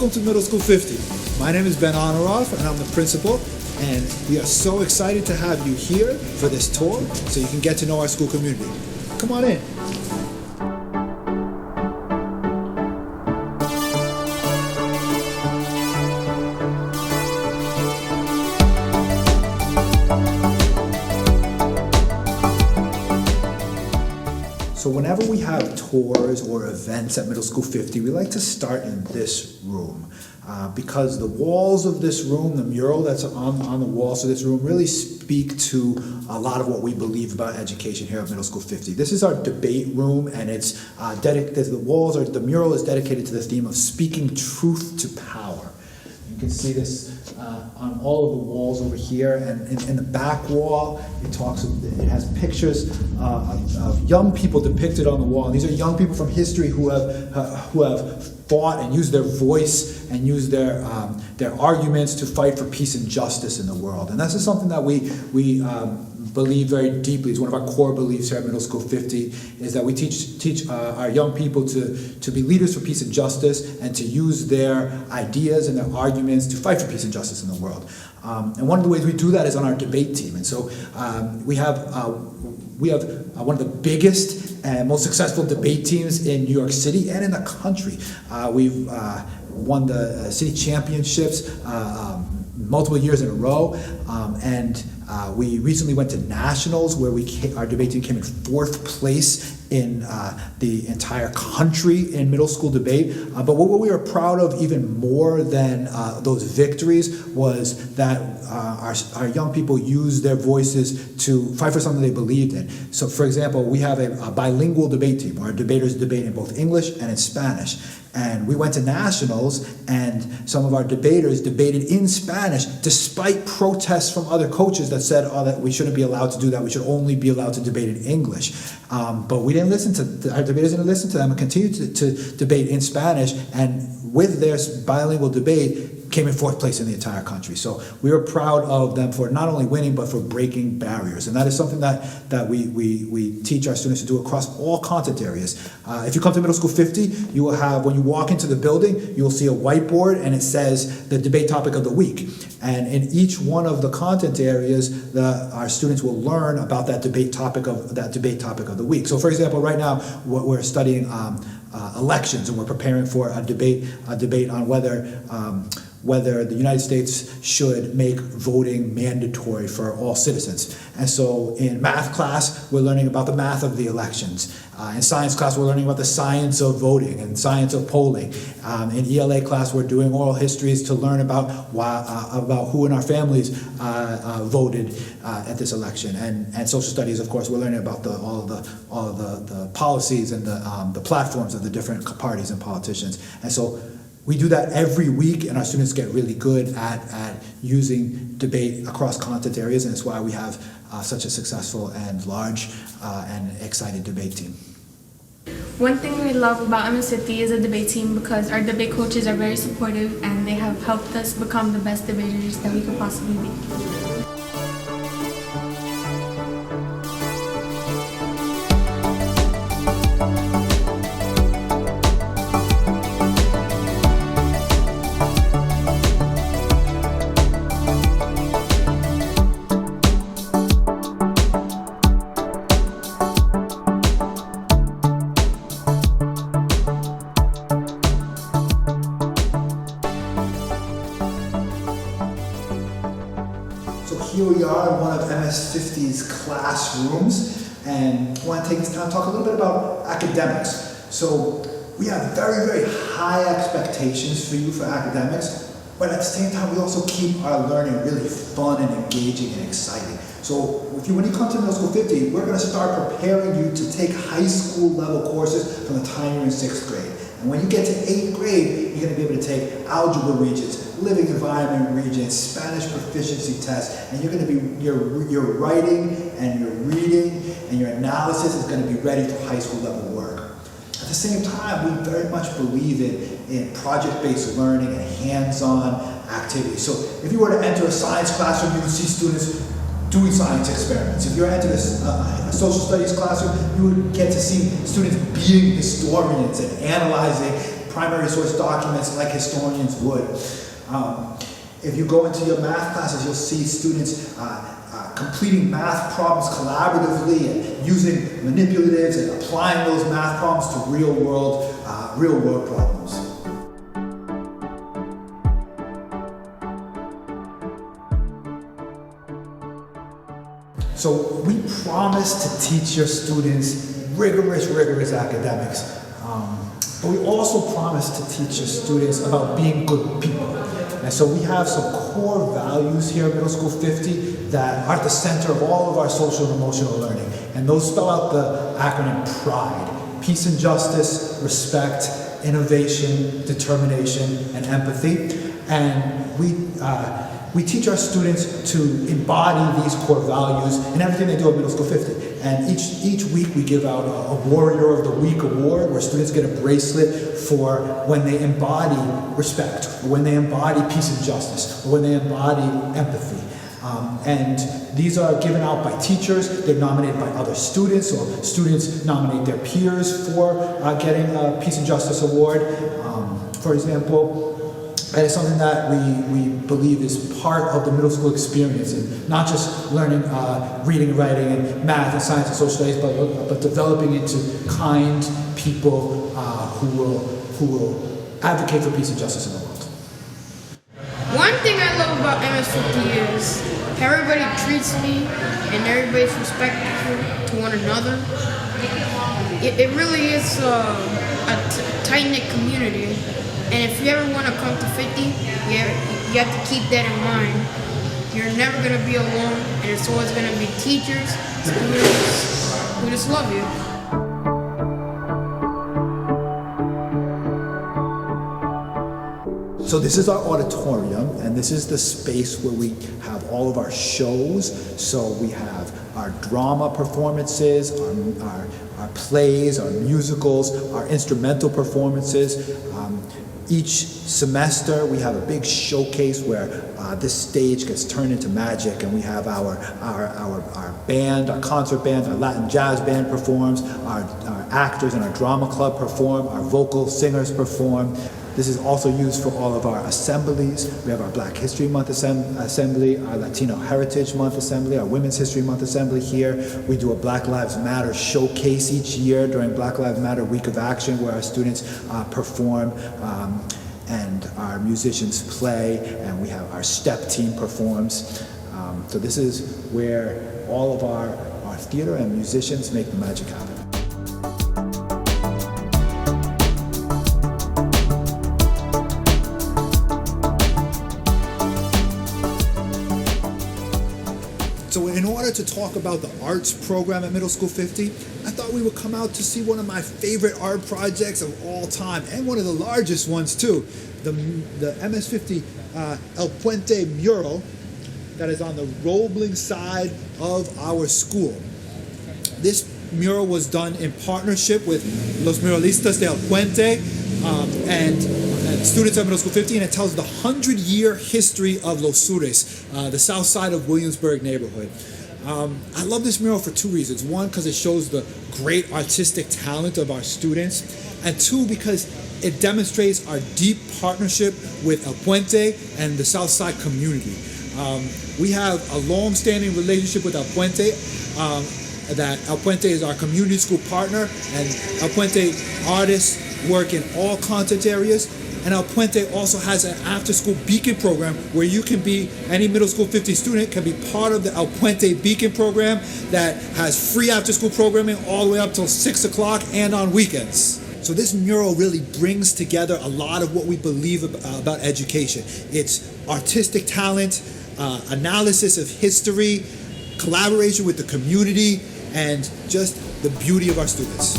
Welcome to Middle School 50. My name is Ben Honoroff and I'm the principal, and we are so excited to have you here for this tour so you can get to know our school community. Come on in. So whenever we have tours or events at Middle School 50, we like to start in this room because the walls of this room, the mural that's on the walls of this room, really speak to a lot of what we believe about education here at Middle School 50. This is our debate room, and it's dedicated. The mural is dedicated to the theme of speaking truth to power. You can see this on all of the walls over here, and in the back wall, it has pictures of young people depicted on the wall. And these are young people from history who have fought and used their voice and used their arguments to fight for peace and justice in the world. And this is something that we believe very deeply. It's one of our core beliefs here at Middle School 50, is that we teach our young people to be leaders for peace and justice, and to use their ideas and their arguments to fight for peace and justice in the world. And one of the ways we do that is on our debate team. And so we have one of the biggest and most successful debate teams in New York City and in the country. We've won the city championships multiple years in a row, and we recently went to nationals where our debate team came in 4th place in the entire country in middle school debate. But what we were proud of even more than those victories was that our young people used their voices to fight for something they believed in. So for example, we have a bilingual debate team where our debaters debate in both English and in Spanish. And we went to nationals, and some of our debaters debated in Spanish despite protests from other coaches that said, that we shouldn't be allowed to do that, we should only be allowed to debate in English. But we didn't listen to, our debaters didn't listen to them and continued to debate in Spanish, and with their bilingual debate, came in 4th place in the entire country. So we were proud of them for not only winning, but for breaking barriers. And that is something that we teach our students to do across all content areas. If you come to Middle School 50, you will have, when you walk into the building, you will see a whiteboard, and it says the debate topic of the week. And in each one of the content areas, our students will learn about that debate topic of the week. So for example, right now, we're studying elections, and we're preparing for a debate on whether the United States should make voting mandatory for all citizens. And so in math class, we're learning about the math of the elections. In science class, we're learning about the science of voting and science of polling. In ELA class, we're doing oral histories to learn about who in our families voted at this election. And social studies, of course, we're learning about all of the policies and the platforms of the different parties and politicians. And so we do that every week, and our students get really good at using debate across content areas, and it's why we have such a successful and large and excited debate team. One thing we love about MSFT is the debate team, because our debate coaches are very supportive, and they have helped us become the best debaters that we could possibly be. Here we are in one of MS50's classrooms, and I want to take this time to talk a little bit about academics. So we have very, very high expectations for you for academics, but at the same time we also keep our learning really fun and engaging and exciting. So when you come to Middle School 50, we're going to start preparing you to take high school level courses from the time you're in 6th grade. And when you get to 8th grade, you're going to be able to take algebra regions, living environment regions, Spanish proficiency tests, and you're going to be, your writing and your reading and your analysis is going to be ready for high school level work. At the same time, we very much believe in project-based learning and hands-on activities. So if you were to enter a science classroom, you would see students doing science experiments. If you enter this a social studies classroom, you would get to see students being historians and analyzing primary source documents like historians would. If you go into your math classes, you'll see students completing math problems collaboratively and using manipulatives and applying those math problems to real world problems. So we promise to teach your students rigorous academics, but we also promise to teach your students about being good people. And so we have some core values here at Middle School 50 that are at the center of all of our social and emotional learning. And those spell out the acronym PRIDE: peace and justice, respect, innovation, determination, and empathy. And we teach our students to embody these core values in everything they do at Middle School 50. And each week we give out a Warrior of the Week award, where students get a bracelet for when they embody respect, or when they embody peace and justice, or when they embody empathy. And these are given out by teachers. They're nominated by other students, or students nominate their peers for getting a Peace and Justice Award, for example. And it's something that we believe is part of the middle school experience, and not just learning reading and writing and math and science and social studies, but developing into kind people who will advocate for peace and justice in the world. One thing I love about MS50 is everybody treats me and everybody's respectful to one another. It really is a tight-knit community. And if you ever want to come to 50, you have to keep that in mind. You're never going to be alone, and it's always going to be teachers, students who just love you. So this is our auditorium, and this is the space where we have all of our shows. So we have our drama performances, our plays, our musicals, our instrumental performances. Each semester we have a big showcase where this stage gets turned into magic, and we have our band, our concert band, our Latin jazz band performs, our actors and our drama club perform, our vocal singers perform. This is also used for all of our assemblies. We have our Black History Month assembly, our Latino Heritage Month assembly, our Women's History Month assembly here. We do a Black Lives Matter showcase each year during Black Lives Matter Week of Action, where our students perform and our musicians play, and we have our step team performs. So this is where all of our theater and musicians make the magic happen. So in order to talk about the arts program at Middle School 50, I thought we would come out to see one of my favorite art projects of all time, and one of the largest ones too, the MS50 El Puente mural that is on the Roebling side of our school. This mural was done in partnership with Los Muralistas de El Puente and students at Middle School 50, and it tells the 100-year history of Los Sures, the south side of Williamsburg neighborhood. I love this mural for two reasons. One, because it shows the great artistic talent of our students, and two, because it demonstrates our deep partnership with El Puente and the Southside community. We have a long-standing relationship with El Puente, that El Puente is our community school partner, and El Puente artists work in all content areas. And El Puente also has an after-school Beacon program where you can be, any Middle School 50 student can be part of the El Puente Beacon program that has free after-school programming all the way up till 6 o'clock and on weekends. So this mural really brings together a lot of what we believe about education. It's artistic talent, analysis of history, collaboration with the community, and just the beauty of our students.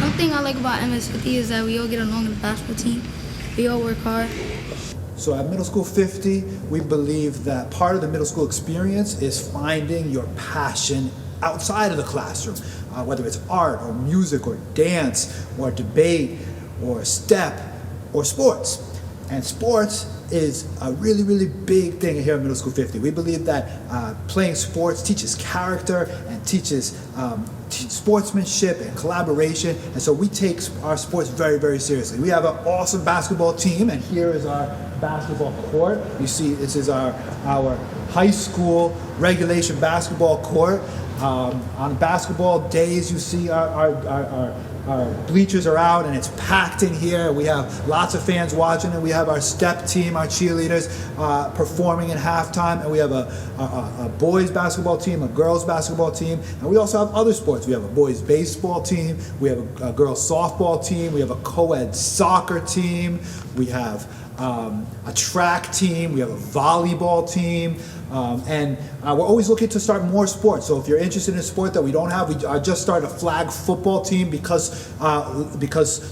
Something I like about MS50 is that we all get along in the basketball team. We all work hard. So at Middle School 50, we believe that part of the middle school experience is finding your passion outside of the classroom, whether it's art or music or dance or debate or step or sports. And sports is a really, really big thing here at Middle School 50. We believe that playing sports teaches character and teaches sportsmanship and collaboration, and so we take our sports very, very seriously. We have an awesome basketball team, and here is our basketball court. You see, this is our high school regulation basketball court. On basketball days, you see our bleachers are out and it's packed in here. We have lots of fans watching, and we have our step team, our cheerleaders performing in halftime, and we have a boys basketball team, a girls basketball team, and we also have other sports. We have a boys baseball team, we have a girls softball team, we have a co-ed soccer team, we have a track team, we have a volleyball team, and we're always looking to start more sports. So if you're interested in a sport that we don't have, we just started a flag football team because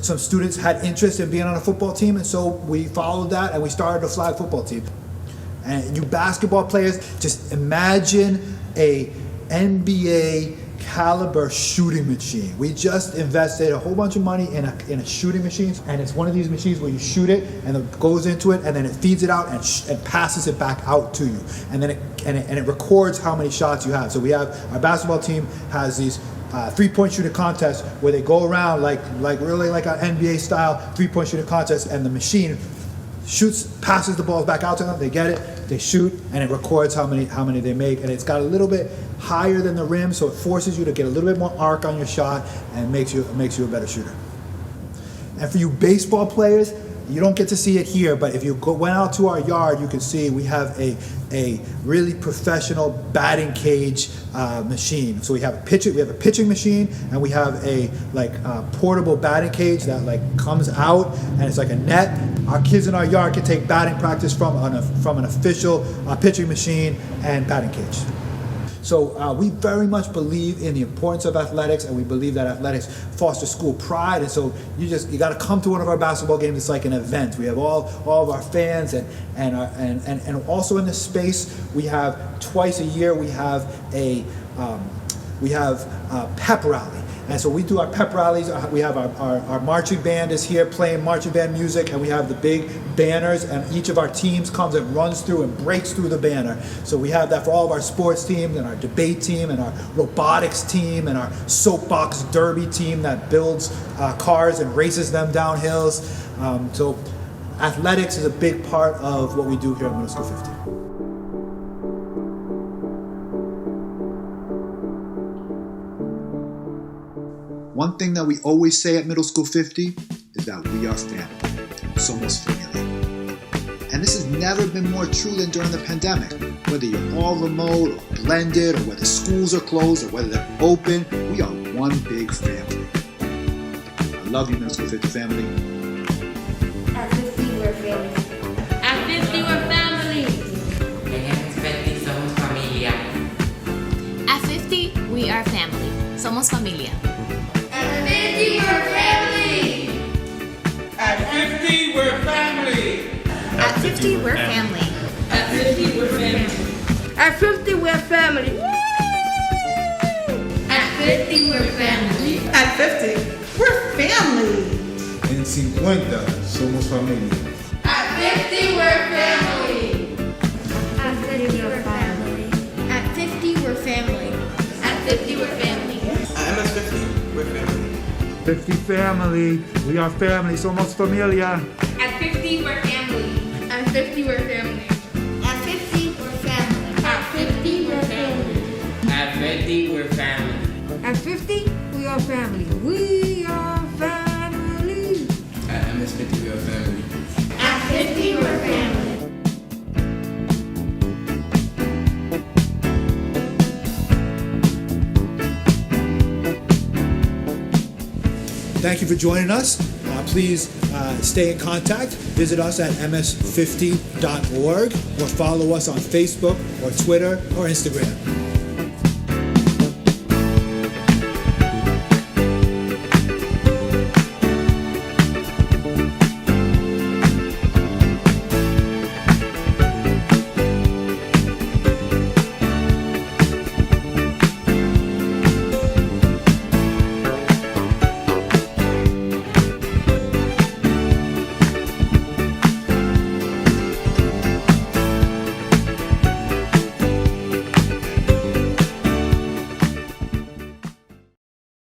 some students had interest in being on a football team, and so we followed that and we started a flag football team. And you basketball players, just imagine a NBA caliber shooting machine. We just invested a whole bunch of money in a shooting machine, and it's one of these machines where you shoot it and it goes into it, and then it feeds it out and passes it back out to you, and then it records how many shots you have. So we have, our basketball team has these 3-point shooting contests where they go around like really like an NBA style 3-point shooting contest, and the machine passes the balls back out to them. They get it, they shoot, and it records how many they make, and it's got a little bit higher than the rim, so it forces you to get a little bit more arc on your shot and makes you a better shooter. And for you baseball players, you don't get to see it here, but if you went out to our yard, you can see we have a really professional batting cage machine. So we have a pitching machine, and we have a portable batting cage that comes out, and it's like a net. Our kids in our yard can take batting practice from an official pitching machine and batting cage. So we very much believe in the importance of athletics, and we believe that athletics foster school pride. And so you got to come to one of our basketball games. It's like an event. We have all of our fans, and also in this space we have twice a year we have a pep rally. And so we do our pep rallies. We have our marching band is here playing marching band music, and we have the big banners, and each of our teams comes and runs through and breaks through the banner. So we have that for all of our sports teams, and our debate team, and our robotics team, and our soapbox derby team that builds cars and races them down hills. So athletics is a big part of what we do here at Middle School 50. One thing that we always say at Middle School 50 is that we are family. Somos familia. And this has never been more true than during the pandemic. Whether you're all remote or blended, or whether schools are closed or whether they're open, we are one big family. I love you, Middle School 50 family. At 50, we're family. At 50, we're family. At 50, somos familia. At 50, we are family. Somos familia. At 50, we're family. At 50, we're family. At 50, we're family. At 50, we're family. At 50, we're family. At 50, we're family. At 50, we're family. En 50, somos familia. At 50, we're family. At 50, we're family. At 50, we're family. At 50, we're family. At MS50, we're family. 50 family, we are family, somos familia. At 50, we're family. At 50, we're family. At 50, we're family. At 50, we're family. At 50, we're family. At 50, we are family. We are family. At MS50, we are family. At 50, we're family. Thank you for joining us. Please stay in contact. Visit us at ms50.org, or follow us on Facebook or Twitter or Instagram.